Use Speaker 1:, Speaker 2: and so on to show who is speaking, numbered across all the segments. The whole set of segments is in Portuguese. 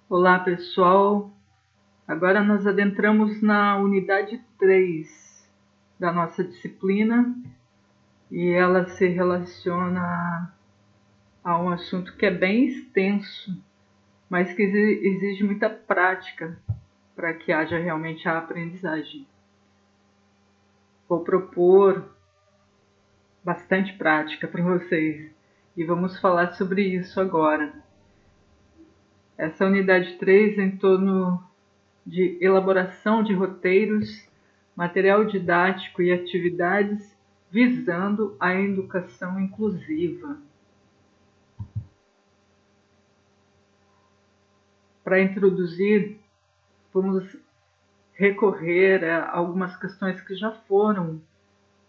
Speaker 1: Olá, pessoal. Agora nós adentramos na unidade 3 da nossa disciplina e ela se relaciona a um assunto que é bem extenso, mas que exige muita prática para que haja realmente a aprendizagem. Vou propor bastante prática para vocês e vamos falar sobre isso agora. Essa unidade 3 é em torno de elaboração de roteiros, material didático e atividades visando a educação inclusiva. Para introduzir, vamos recorrer a algumas questões que já foram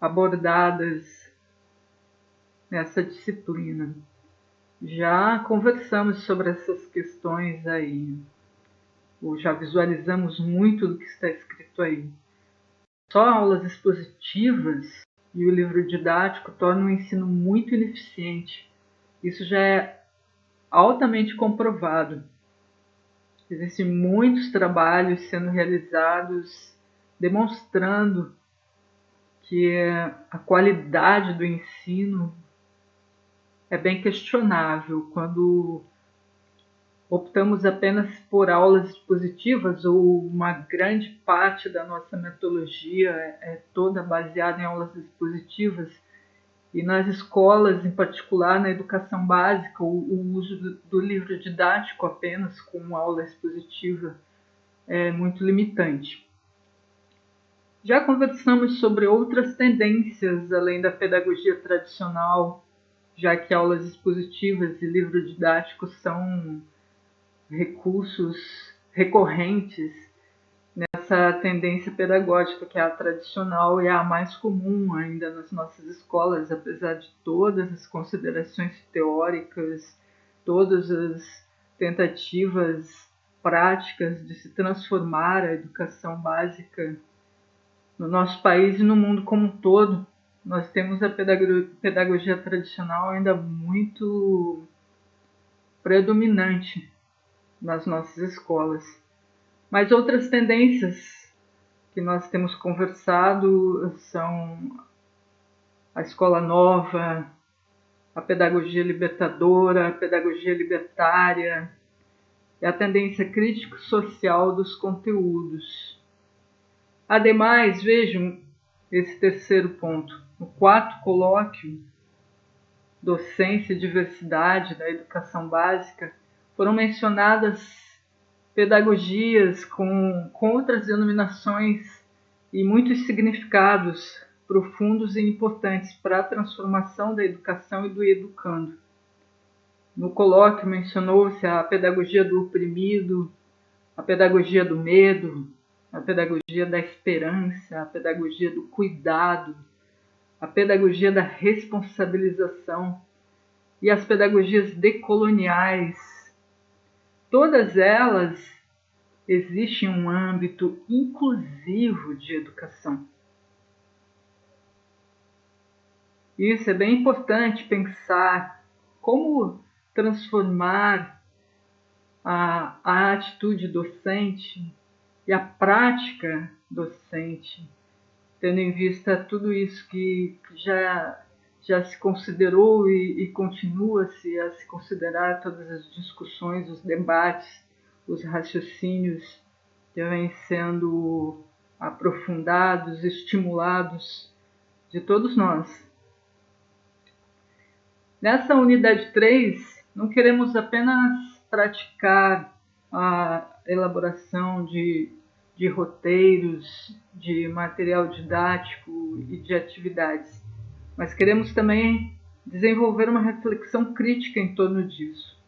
Speaker 1: abordadas nessa disciplina. Já conversamos sobre essas questões aí, ou já visualizamos muito do que está escrito aí. Só aulas expositivas e o livro didático tornam o ensino muito ineficiente. Isso já é altamente comprovado. Existem muitos trabalhos sendo realizados demonstrando que a qualidade do ensino é bem questionável quando optamos apenas por aulas expositivas ou uma grande parte da nossa metodologia é toda baseada em aulas expositivas. E nas escolas, em particular na educação básica, o uso do livro didático apenas como aula expositiva é muito limitante. Já conversamos sobre outras tendências além da pedagogia tradicional, já que aulas expositivas e livro didático são recursos recorrentes nessa tendência pedagógica que é a tradicional e a mais comum ainda nas nossas escolas, apesar de todas as considerações teóricas, todas as tentativas práticas de se transformar a educação básica no nosso país e no mundo como um todo. Nós temos a pedagogia tradicional ainda muito predominante nas nossas escolas. Mas outras tendências que nós temos conversado são a escola nova, a pedagogia libertadora, a pedagogia libertária e a tendência crítico-social dos conteúdos. Ademais, vejam esse terceiro ponto. No quarto colóquio, Docência e Diversidade da Educação Básica, foram mencionadas pedagogias com outras denominações e muitos significados profundos e importantes para a transformação da educação e do educando. No colóquio mencionou-se a pedagogia do oprimido, a pedagogia do medo, a pedagogia da esperança, a pedagogia do cuidado, a pedagogia da responsabilização e as pedagogias decoloniais. Todas elas existem um âmbito inclusivo de educação. Isso é bem importante pensar como transformar a atitude docente e a prática docente, tendo em vista tudo isso que já se considerou e continua-se a se considerar, todas as discussões, os debates, os raciocínios que vêm sendo aprofundados, estimulados de todos nós. Nessa unidade 3, não queremos apenas praticar a elaboração de roteiros, de material didático e de atividades, mas queremos também desenvolver uma reflexão crítica em torno disso,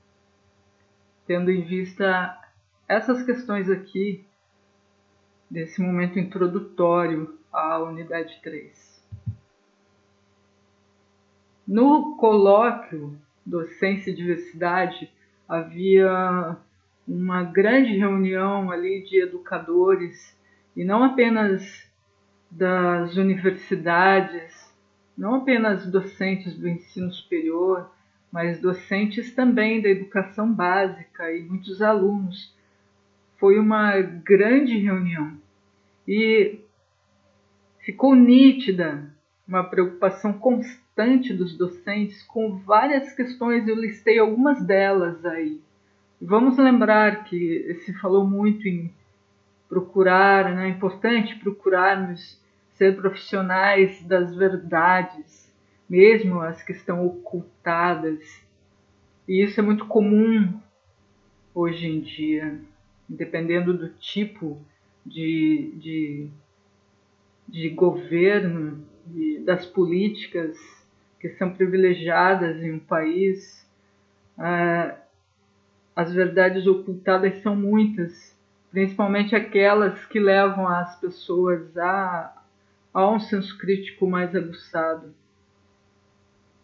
Speaker 1: tendo em vista essas questões aqui, desse momento introdutório à unidade 3. No colóquio Docência e Diversidade, havia uma grande reunião ali de educadores, e não apenas das universidades, não apenas docentes do ensino superior, mas docentes também da educação básica e muitos alunos foi uma grande reunião e ficou nítida uma preocupação constante dos docentes com várias questões, eu listei algumas delas aí. Vamos lembrar que se falou muito em procurar, né? É importante procurarmos ser profissionais das verdades, mesmo as que estão ocultadas. E isso é muito comum hoje em dia, dependendo do tipo de governo e das políticas que são privilegiadas em um país. As verdades ocultadas são muitas, principalmente aquelas que levam as pessoas a um senso crítico mais aguçado.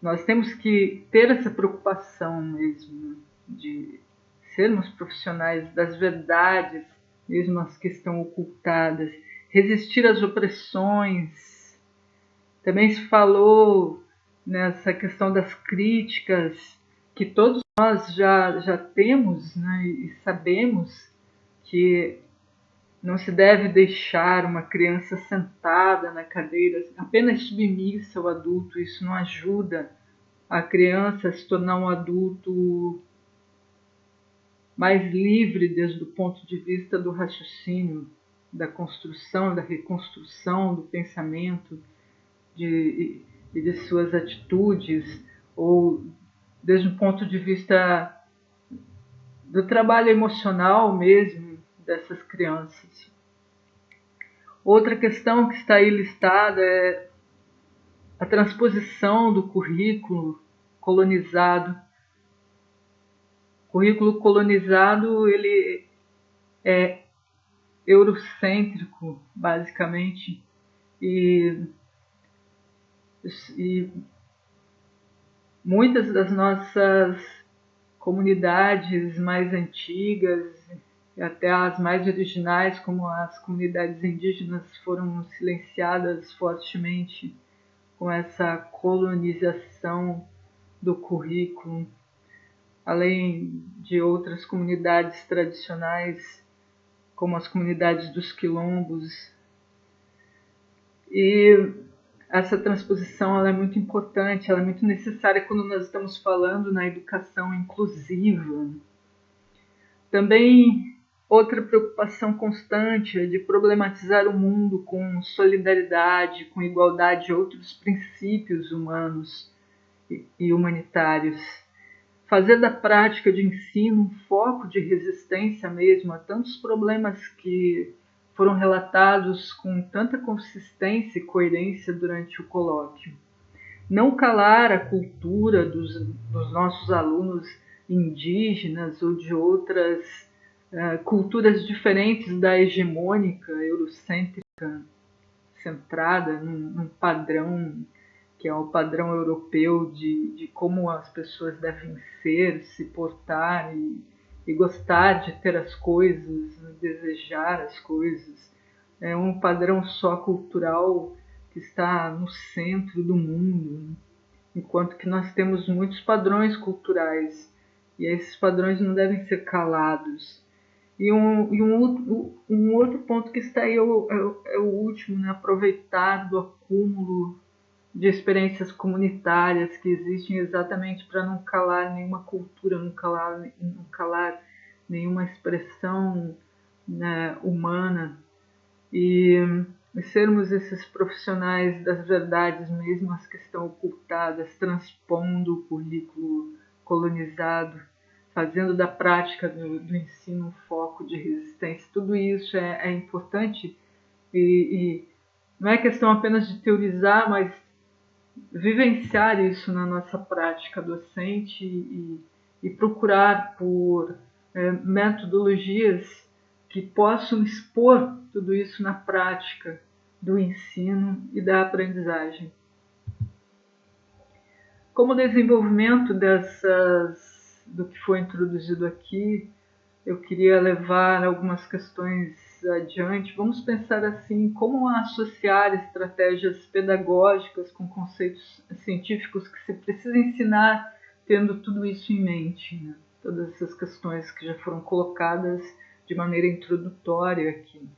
Speaker 1: Nós temos que ter essa preocupação mesmo de sermos profissionais das verdades, mesmo as que estão ocultadas, resistir às opressões. Também se falou nessa questão das críticas, que todos nós já temos, né, e sabemos que não se deve deixar uma criança sentada na cadeira, apenas submissa ao adulto. Isso não ajuda a criança a se tornar um adulto mais livre desde o ponto de vista do raciocínio, da construção, da reconstrução do pensamento e de suas atitudes, ou desde o ponto de vista do trabalho emocional mesmo dessas crianças. Outra questão que está aí listada é a transposição do currículo colonizado. O currículo colonizado, ele é eurocêntrico, basicamente, e muitas das nossas comunidades mais antigas e até as mais originais, como as comunidades indígenas, foram silenciadas fortemente com essa colonização do currículo, além de outras comunidades tradicionais, como as comunidades dos quilombos. E essa transposição ela é muito importante, ela é muito necessária quando nós estamos falando na educação inclusiva. Também outra preocupação constante é de problematizar o mundo com solidariedade, com igualdade e outros princípios humanos e humanitários. Fazer da prática de ensino um foco de resistência mesmo a tantos problemas que foram relatados com tanta consistência e coerência durante o colóquio. Não calar a cultura dos nossos alunos indígenas ou de outras culturas diferentes da hegemônica eurocêntrica, centrada num padrão que é o padrão europeu de como as pessoas devem ser, se portar e gostar de ter as coisas, desejar as coisas. É um padrão só cultural que está no centro do mundo, enquanto que nós temos muitos padrões culturais e esses padrões não devem ser calados. E um outro ponto que está aí é o último, né? Aproveitar do acúmulo de experiências comunitárias que existem exatamente para não calar nenhuma cultura, não calar nenhuma expressão, né, humana e sermos esses profissionais das verdades, mesmo as que estão ocultadas, transpondo o currículo colonizado, fazendo da prática do ensino um foco de resistência. Tudo isso é importante e não é questão apenas de teorizar, mas vivenciar isso na nossa prática docente e procurar por metodologias que possam expor tudo isso na prática do ensino e da aprendizagem. Como desenvolvimento do que foi introduzido aqui, eu queria levar algumas questões adiante. Vamos pensar assim, como associar estratégias pedagógicas com conceitos científicos que se precisa ensinar tendo tudo isso em mente, né? Todas essas questões que já foram colocadas de maneira introdutória aqui.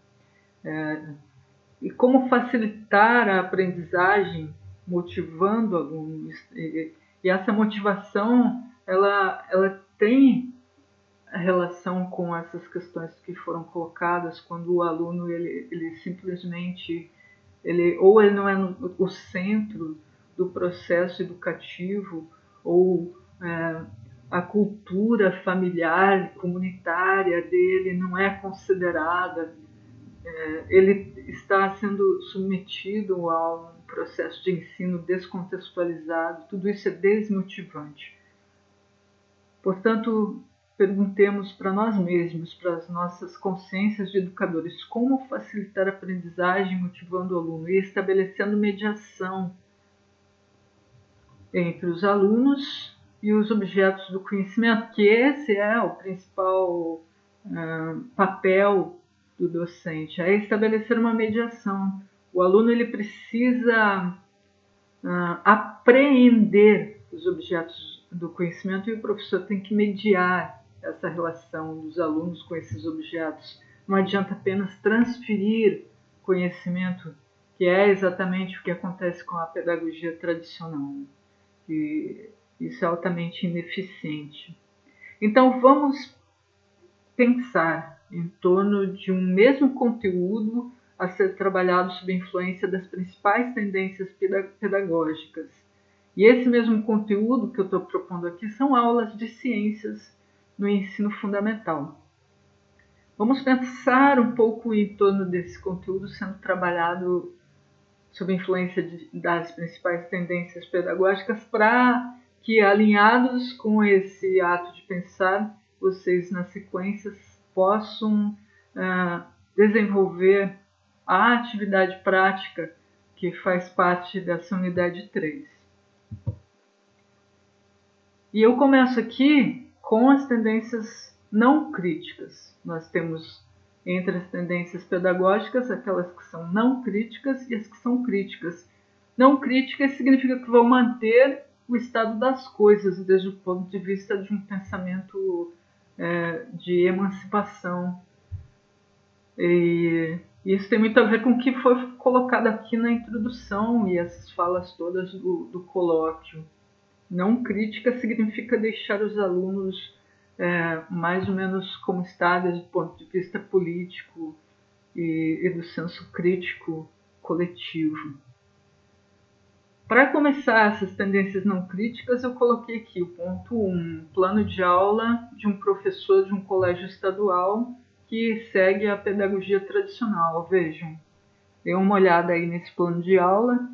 Speaker 1: E como facilitar a aprendizagem motivando alunos. E essa motivação, ela tem relação com essas questões que foram colocadas quando o aluno ele simplesmente ele não é o centro do processo educativo, ou a cultura familiar, comunitária dele não é considerada, ele está sendo submetido a um processo de ensino descontextualizado, tudo isso é desmotivante. Portanto, perguntemos para nós mesmos, para as nossas consciências de educadores, como facilitar a aprendizagem motivando o aluno e estabelecendo mediação entre os alunos e os objetos do conhecimento, que esse é o principal papel do docente, é estabelecer uma mediação. O aluno ele precisa apreender os objetos do conhecimento e o professor tem que mediar essa relação dos alunos com esses objetos. Não adianta apenas transferir conhecimento, que é exatamente o que acontece com a pedagogia tradicional. E isso é altamente ineficiente. Então vamos pensar em torno de um mesmo conteúdo a ser trabalhado sob a influência das principais tendências pedagógicas. E esse mesmo conteúdo que eu estou propondo aqui são aulas de ciências no ensino fundamental. Vamos pensar um pouco em torno desse conteúdo sendo trabalhado sob a influência das principais tendências pedagógicas para que, alinhados com esse ato de pensar, vocês nas sequências possam desenvolver a atividade prática que faz parte dessa unidade 3. E eu começo aqui com as tendências não críticas. Nós temos entre as tendências pedagógicas aquelas que são não críticas e as que são críticas. Não críticas significa que vão manter o estado das coisas desde o ponto de vista de um pensamento de emancipação. E isso tem muito a ver com o que foi colocado aqui na introdução e essas falas todas do colóquio. Não crítica significa deixar os alunos mais ou menos como estáveis do ponto de vista político e do senso crítico coletivo. Para começar essas tendências não críticas, eu coloquei aqui o ponto 1, plano de aula de um professor de um colégio estadual que segue a pedagogia tradicional. Vejam, dê uma olhada aí nesse plano de aula.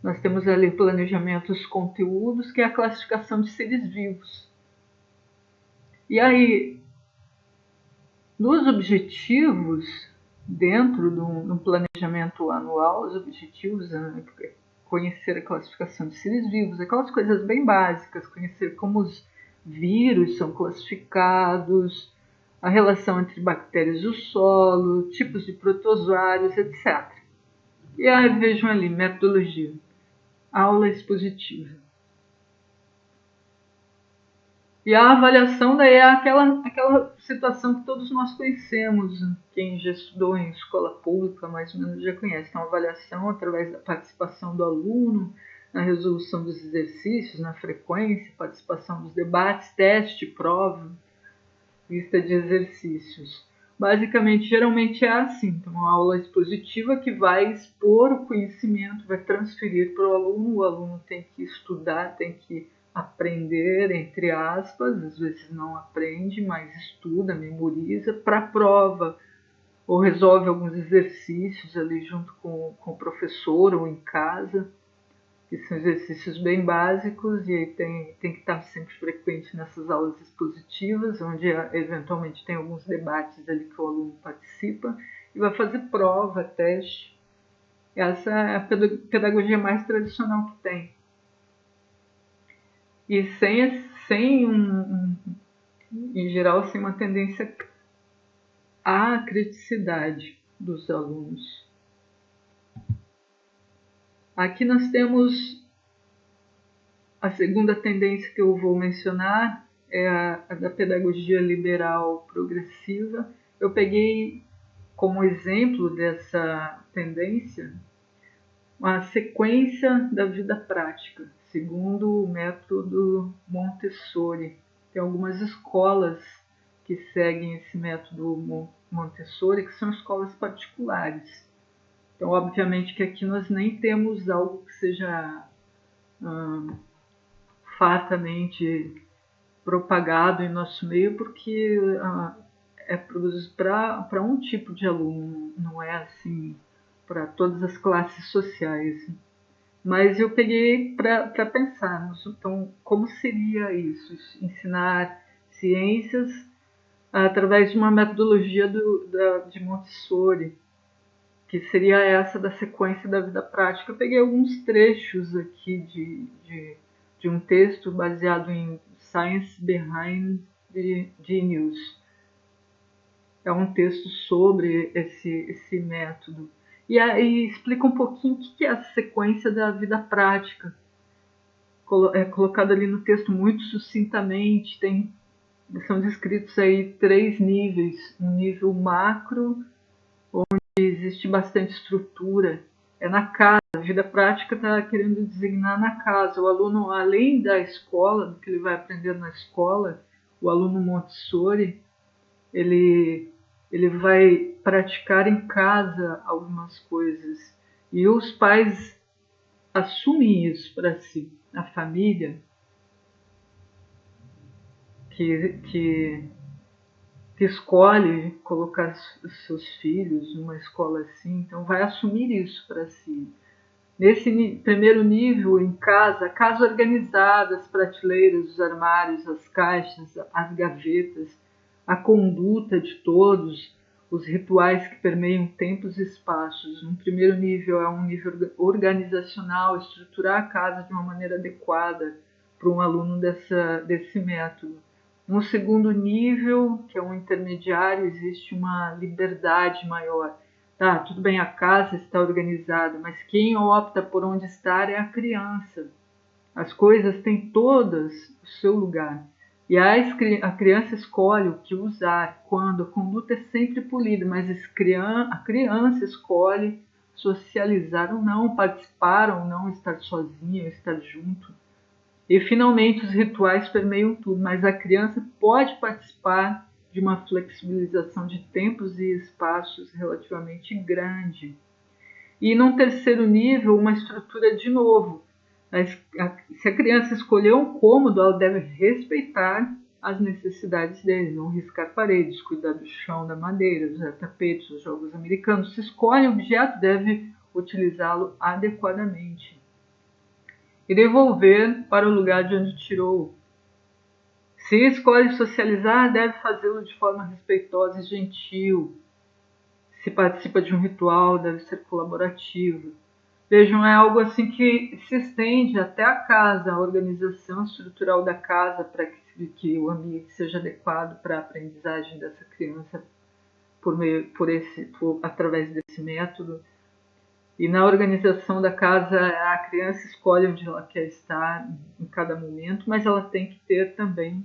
Speaker 1: Nós temos ali planejamentos, conteúdos, que é a classificação de seres vivos. E aí, nos objetivos, dentro do planejamento anual, os objetivos conhecer a classificação de seres vivos, aquelas coisas bem básicas, conhecer como os vírus são classificados, a relação entre bactérias do solo, tipos de protozoários, etc. E aí vejam ali, metodologia, aula expositiva. E a avaliação daí é aquela situação que todos nós conhecemos, quem já estudou em escola pública mais ou menos já conhece. Então, a avaliação através da participação do aluno, na resolução dos exercícios, na frequência, participação dos debates, teste, prova, lista de exercícios. Basicamente, geralmente é assim. Então, uma aula expositiva que vai expor o conhecimento, vai transferir para o aluno tem que estudar, tem que aprender, entre aspas, às vezes não aprende, mas estuda, memoriza para a prova, ou resolve alguns exercícios ali junto com o professor ou em casa, que são exercícios bem básicos, e aí tem que estar sempre frequente nessas aulas expositivas, onde eventualmente tem alguns debates ali que o aluno participa, e vai fazer prova, teste. Essa é a pedagogia mais tradicional que tem. E em geral, sem uma tendência à criticidade dos alunos. Aqui nós temos a segunda tendência que eu vou mencionar, é a da pedagogia liberal progressiva, eu peguei como exemplo dessa tendência uma sequência da vida prática, segundo o método Montessori. Tem algumas escolas que seguem esse método Montessori, que são escolas particulares. Então, obviamente que aqui nós nem temos algo que seja fartamente propagado em nosso meio, porque é produzido para um tipo de aluno, não é assim para todas as classes sociais. Mas eu peguei para pensar, então, como seria isso? Ensinar ciências através de uma metodologia de Montessori, que seria essa da sequência da vida prática. Eu peguei alguns trechos aqui de um texto baseado em Science Behind the Genius. É um texto sobre esse método. E aí explica um pouquinho o que é a sequência da vida prática. É colocado ali no texto muito sucintamente. São descritos aí 3 níveis. Um nível macro, onde existe bastante estrutura. É na casa. A vida prática está querendo designar na casa. O aluno, além da escola, do que ele vai aprender na escola, o aluno Montessori, ele vai praticar em casa algumas coisas. E os pais assumem isso para si. A família que escolhe colocar os seus filhos numa escola assim, então vai assumir isso para si. Nesse primeiro nível, em casa, a casa organizada, as prateleiras, os armários, as caixas, as gavetas, a conduta de todos, os rituais que permeiam tempos e espaços. Um primeiro nível é um nível organizacional, estruturar a casa de uma maneira adequada para um aluno desse método. No segundo nível, que é um intermediário, existe uma liberdade maior. Tá, tudo bem, a casa está organizada, mas quem opta por onde estar é a criança. As coisas têm todas o seu lugar. E a criança escolhe o que usar, quando. A conduta é sempre polida, mas a criança escolhe socializar ou não, participar ou não, estar sozinha ou estar junto. E, finalmente, os rituais permeiam tudo, mas a criança pode participar de uma flexibilização de tempos e espaços relativamente grande. E, num terceiro nível, uma estrutura de novo. Se a criança escolher um cômodo, ela deve respeitar as necessidades dele, não riscar paredes, cuidar do chão, da madeira, usar tapetes, os jogos americanos. Se escolhe um objeto, deve utilizá-lo adequadamente e devolver para o lugar de onde tirou. Se escolhe socializar, deve fazê-lo de forma respeitosa e gentil. Se participa de um ritual, deve ser colaborativo. Vejam, é algo assim que se estende até a casa, a organização estrutural da casa para que o ambiente seja adequado para a aprendizagem dessa criança através desse método. E na organização da casa, a criança escolhe onde ela quer estar em cada momento, mas ela tem que ter também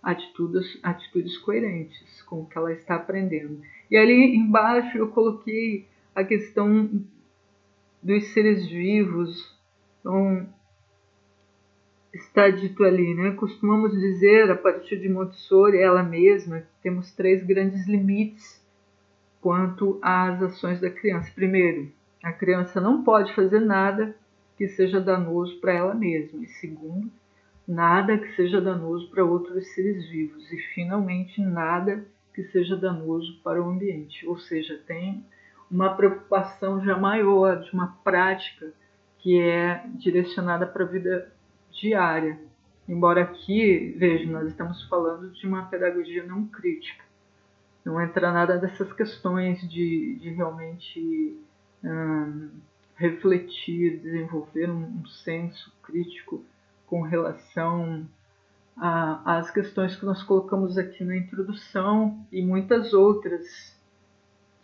Speaker 1: atitudes coerentes com o que ela está aprendendo. E ali embaixo eu coloquei a questão dos seres vivos. Então, está dito ali, né? Costumamos dizer, a partir de Montessori, ela mesma, que temos 3 grandes limites quanto às ações da criança. Primeiro, a criança não pode fazer nada que seja danoso para ela mesma. E segundo, nada que seja danoso para outros seres vivos. E finalmente, nada que seja danoso para o ambiente. Ou seja, tem uma preocupação já maior de uma prática que é direcionada para a vida diária. Embora aqui, vejam, nós estamos falando de uma pedagogia não crítica. Não entra nada dessas questões de realmente refletir, desenvolver um senso crítico com relação às questões que nós colocamos aqui na introdução e muitas outras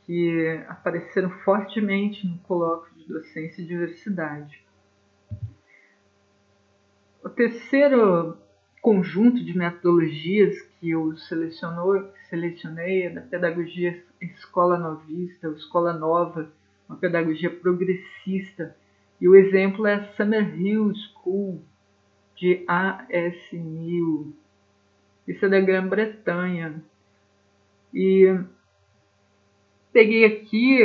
Speaker 1: que apareceram fortemente no colóquio de docência e diversidade. O terceiro conjunto de metodologias que eu selecionei é da pedagogia Escola Novista, ou Escola Nova, uma pedagogia progressista. E o exemplo é a Summerhill School, de A.S. Mill. Isso é da Grã-Bretanha. E peguei aqui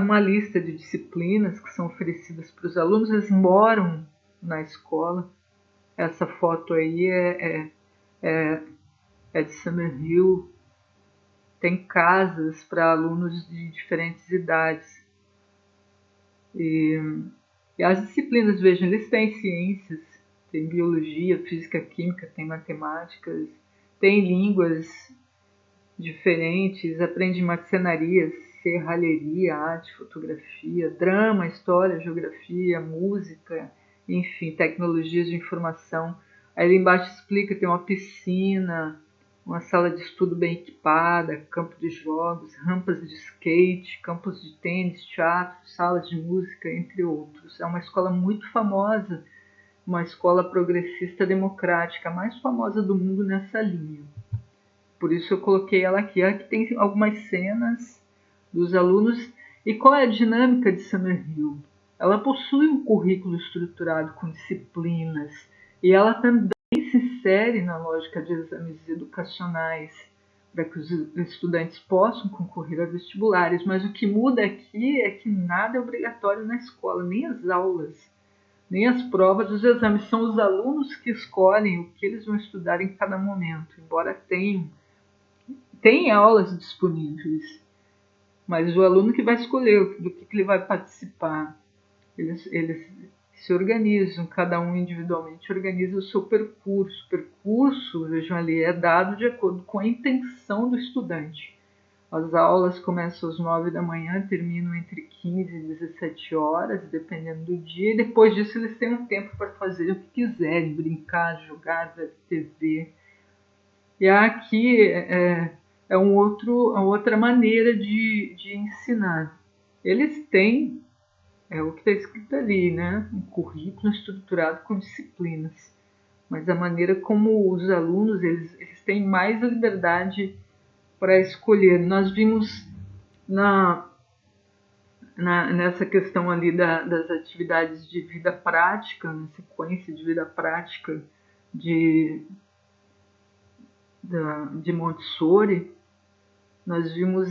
Speaker 1: uma lista de disciplinas que são oferecidas para os alunos. Eles moram na escola. Essa foto aí é de Summerhill. Tem casas para alunos de diferentes idades. E as disciplinas, vejam, eles têm ciências, tem biologia, física, química, tem matemáticas, tem línguas diferentes, aprende marcenaria, serralheria, arte, fotografia, drama, história, geografia, música, enfim, tecnologias de informação. Aí ali embaixo explica, tem uma piscina, uma sala de estudo bem equipada, campo de jogos, rampas de skate, campos de tênis, teatro, salas de música, entre outros. É uma escola muito famosa, uma escola progressista democrática, a mais famosa do mundo nessa linha. Por isso eu coloquei ela aqui. Aqui tem algumas cenas dos alunos. E qual é a dinâmica de Summerhill? Ela possui um currículo estruturado com disciplinas e ela também se insere na lógica de exames educacionais para que os estudantes possam concorrer a vestibulares. Mas o que muda aqui é que nada é obrigatório na escola, nem as aulas, nem as provas, os exames. São os alunos que escolhem o que eles vão estudar em cada momento, embora tem aulas disponíveis, mas o aluno que vai escolher do que ele vai participar. Eles se organizam, cada um individualmente organiza o seu percurso. O percurso, vejam ali, é dado de acordo com a intenção do estudante. As aulas começam às 9 da manhã, terminam entre 15 e 17 horas, dependendo do dia, e depois disso eles têm um tempo para fazer o que quiserem, brincar, jogar, ver TV. E aqui uma outra maneira de ensinar. Eles têm, o que está escrito ali, né? Um currículo estruturado com disciplinas. Mas a maneira como os alunos eles têm mais a liberdade para escolher. Nós vimos nessa questão ali das atividades de vida prática, na sequência de vida prática de Montessori, nós vimos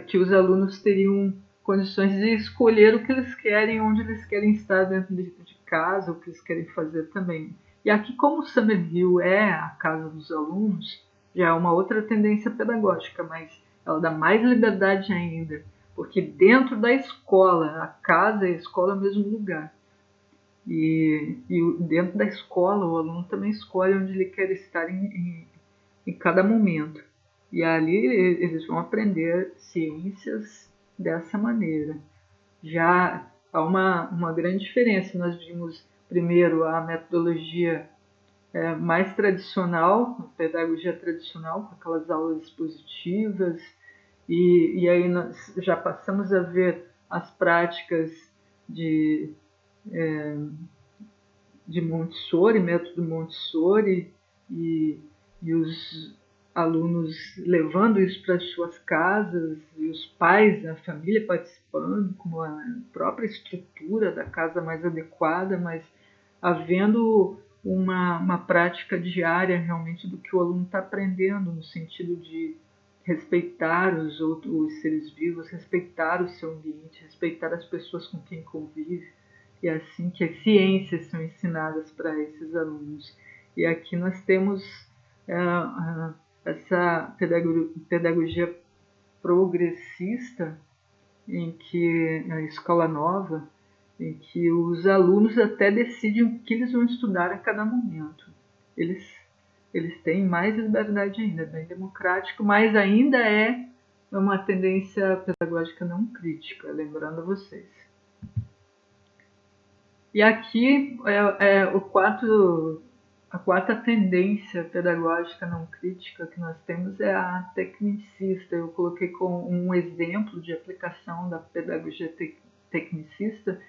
Speaker 1: que os alunos teriam condições de escolher o que eles querem, onde eles querem estar dentro de casa, o que eles querem fazer também. E aqui, como o Summerhill é a casa dos alunos, já é uma outra tendência pedagógica, mas ela dá mais liberdade ainda, porque dentro da escola, a casa e a escola é o mesmo lugar. E dentro da escola, o aluno também escolhe onde ele quer estar em cada momento. E ali eles vão aprender ciências dessa maneira. Já há uma grande diferença. Nós vimos primeiro a metodologia mais tradicional, a pedagogia tradicional, com aquelas aulas expositivas, e aí nós já passamos a ver as práticas de Montessori, método Montessori, e os alunos levando isso para as suas casas, e os pais, a família participando, com a própria estrutura da casa mais adequada, mas havendo uma prática diária realmente do que o aluno está aprendendo, no sentido de respeitar os seres vivos, respeitar o seu ambiente, respeitar as pessoas com quem convive. E é assim que as ciências são ensinadas para esses alunos. E aqui nós temos essa pedagogia progressista, em que a escola nova, em que os alunos até decidem o que eles vão estudar a cada momento. Eles têm mais liberdade ainda, bem democrático, mas ainda é uma tendência pedagógica não crítica, lembrando a vocês. E aqui a quarta tendência pedagógica não crítica que nós temos é a tecnicista. Eu coloquei como um exemplo de aplicação da pedagogia tecnicista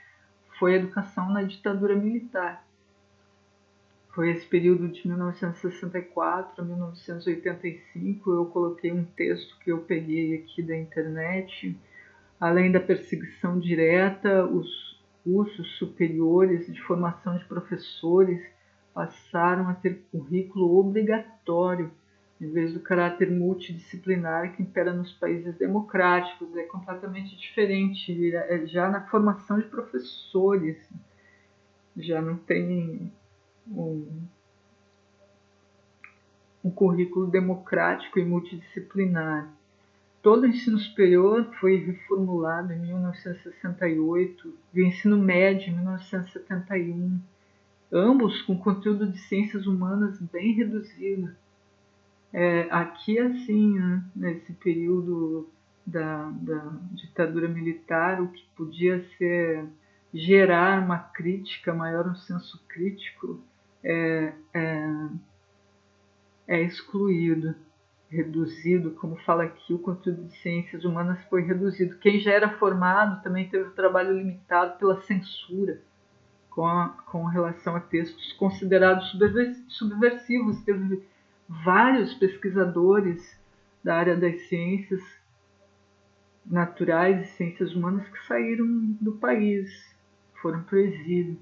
Speaker 1: foi a educação na ditadura militar. Foi esse período de 1964 a 1985. Eu coloquei um texto que eu peguei aqui da internet. Além da perseguição direta, os cursos superiores de formação de professores passaram a ter currículo obrigatório, em vez do caráter multidisciplinar que impera nos países democráticos. É completamente diferente. Já na formação de professores, já não tem um currículo democrático e multidisciplinar. Todo o ensino superior foi reformulado em 1968 e o ensino médio em 1971, ambos com conteúdo de ciências humanas bem reduzido. Aqui, assim, né, nesse período da ditadura militar, o que podia gerar uma crítica maior, um senso crítico, é excluído, reduzido, como fala aqui, o conteúdo de ciências humanas foi reduzido. Quem já era formado também teve o trabalho limitado pela censura com relação a textos considerados subversivos. Teve vários pesquisadores da área das ciências naturais e ciências humanas que saíram do país, foram para o exílio.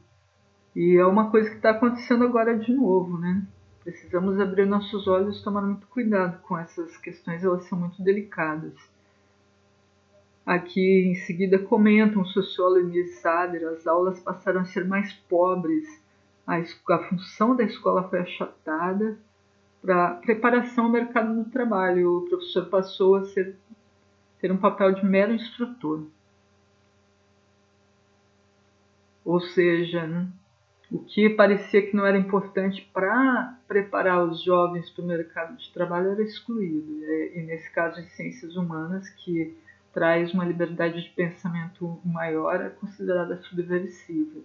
Speaker 1: E é uma coisa que está acontecendo agora de novo, né? Precisamos abrir nossos olhos e tomar muito cuidado com essas questões, elas são muito delicadas. Aqui em seguida comentam o sociólogo Emir Sader: as aulas passaram a ser mais pobres, a função da escola foi achatada para preparação ao mercado do trabalho. O professor passou a ter um papel de mero instrutor. Ou seja, né, o que parecia que não era importante para preparar os jovens para o mercado de trabalho era excluído. E nesse caso de ciências humanas, que traz uma liberdade de pensamento maior, é considerada subversiva.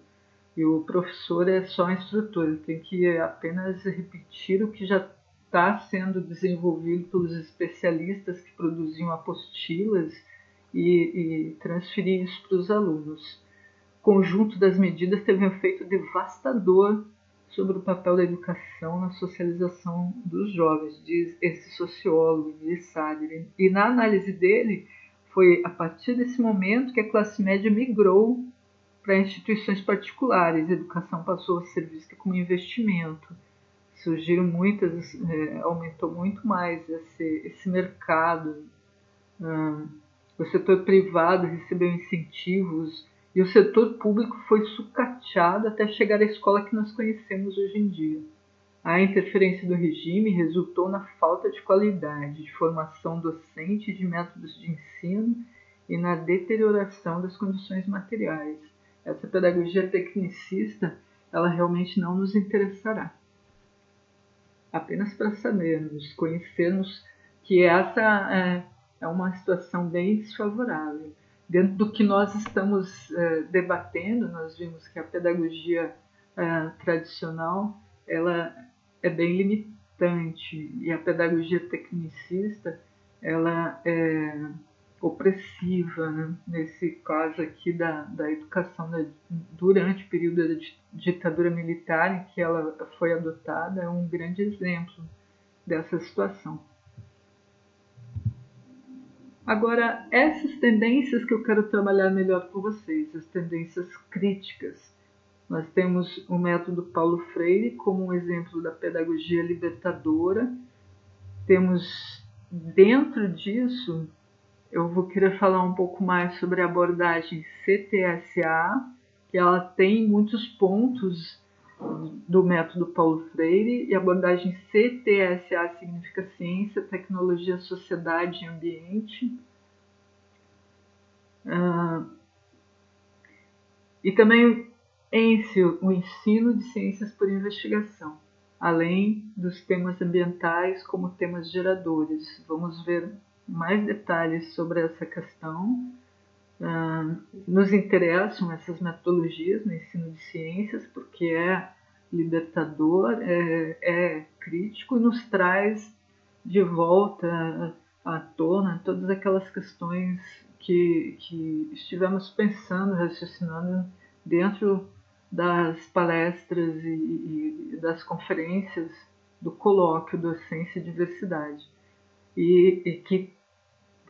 Speaker 1: E o professor é só instrutor, ele tem que apenas repetir o que já está sendo desenvolvido pelos especialistas que produziam apostilas e transferir isso para os alunos. O conjunto das medidas teve um efeito devastador sobre o papel da educação na socialização dos jovens, diz esse sociólogo, Emir Sader. E na análise dele, foi a partir desse momento que a classe média migrou para instituições particulares. A educação passou a ser vista como investimento. Surgiram muitas, aumentou muito mais esse mercado. O setor privado recebeu incentivos e o setor público foi sucateado até chegar à escola que nós conhecemos hoje em dia. A interferência do regime resultou na falta de qualidade de formação docente e de métodos de ensino e na deterioração das condições materiais. Essa pedagogia tecnicista, ela realmente não nos interessará. Apenas para sabermos, conhecermos que essa é uma situação bem desfavorável. Dentro do que nós estamos debatendo, nós vimos que a pedagogia tradicional ela é bem limitante e a pedagogia tecnicista ela é opressiva, né? Nesse caso aqui da educação durante o período da ditadura militar em que ela foi adotada, é um grande exemplo dessa situação. Agora, essas tendências que eu quero trabalhar melhor com vocês, as tendências críticas. Nós temos o método Paulo Freire como um exemplo da pedagogia libertadora. Temos, dentro disso, eu vou querer falar um pouco mais sobre a abordagem CTSA, que ela tem muitos pontos do método Paulo Freire, e a abordagem CTSA significa Ciência, Tecnologia, Sociedade e Ambiente. E também o ensino de ciências por investigação, além dos temas ambientais como temas geradores. Vamos ver mais detalhes sobre essa questão. Nos interessam essas metodologias no ensino de ciências porque é libertador, é crítico e nos traz de volta à tona todas aquelas questões que estivemos pensando, raciocinando dentro das palestras e das conferências do colóquio Docência e Diversidade, e que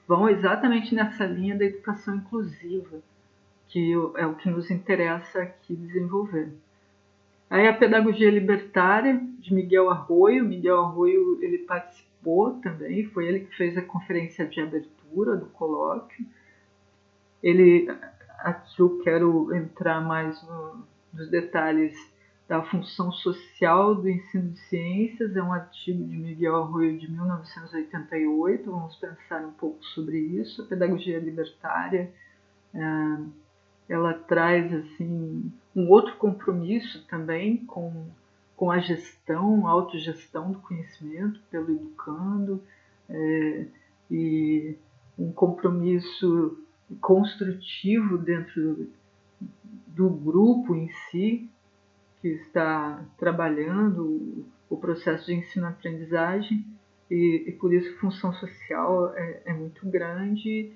Speaker 1: vão exatamente nessa linha da educação inclusiva, que é o que nos interessa aqui desenvolver. Aí a Pedagogia Libertária, de Miguel Arroyo. Miguel Arroyo, ele participou também, foi ele que fez a conferência de abertura do colóquio. Aqui eu quero entrar mais nos detalhes da função social do ensino de ciências, é um artigo de Miguel Arroyo de 1988, vamos pensar um pouco sobre isso. A Pedagogia Libertária, ela traz assim um outro compromisso também com a gestão, a autogestão do conhecimento pelo educando, e um compromisso construtivo dentro do grupo em si, que está trabalhando o processo de ensino-aprendizagem, e por isso a função social é muito grande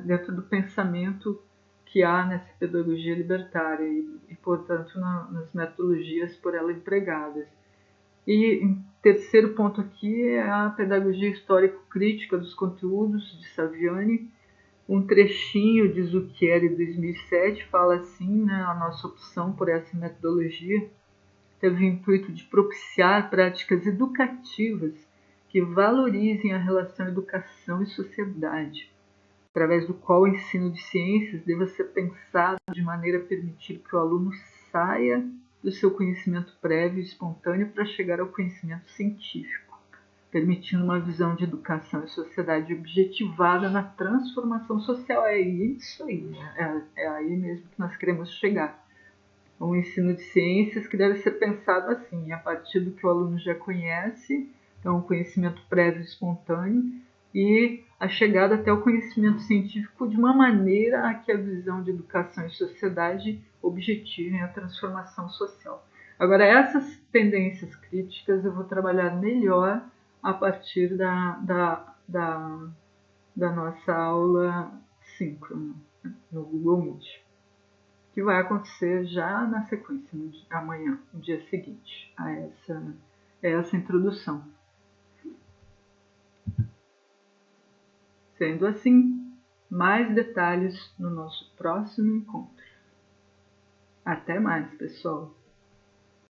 Speaker 1: dentro do pensamento que há nessa pedagogia libertária e portanto, nas metodologias por ela empregadas. E em terceiro ponto aqui é a pedagogia histórico-crítica dos conteúdos de Saviani. Um trechinho de Zucchieri, 2007, fala assim, né, a nossa opção por essa metodologia teve o intuito de propiciar práticas educativas que valorizem a relação educação e sociedade, através do qual o ensino de ciências deva ser pensado de maneira a permitir que o aluno saia do seu conhecimento prévio e espontâneo para chegar ao conhecimento científico, permitindo uma visão de educação e sociedade objetivada na transformação social. É isso aí, né? É aí mesmo que nós queremos chegar. Um ensino de ciências que deve ser pensado assim, a partir do que o aluno já conhece, então um conhecimento prévio e espontâneo, e a chegada até o conhecimento científico de uma maneira a que a visão de educação e sociedade objetivem a transformação social. Agora, essas tendências críticas eu vou trabalhar melhor a partir da nossa aula síncrona no Google Meet, que vai acontecer já na sequência, amanhã, no dia seguinte a essa introdução. Sendo assim, mais detalhes no nosso próximo encontro. Até mais, pessoal!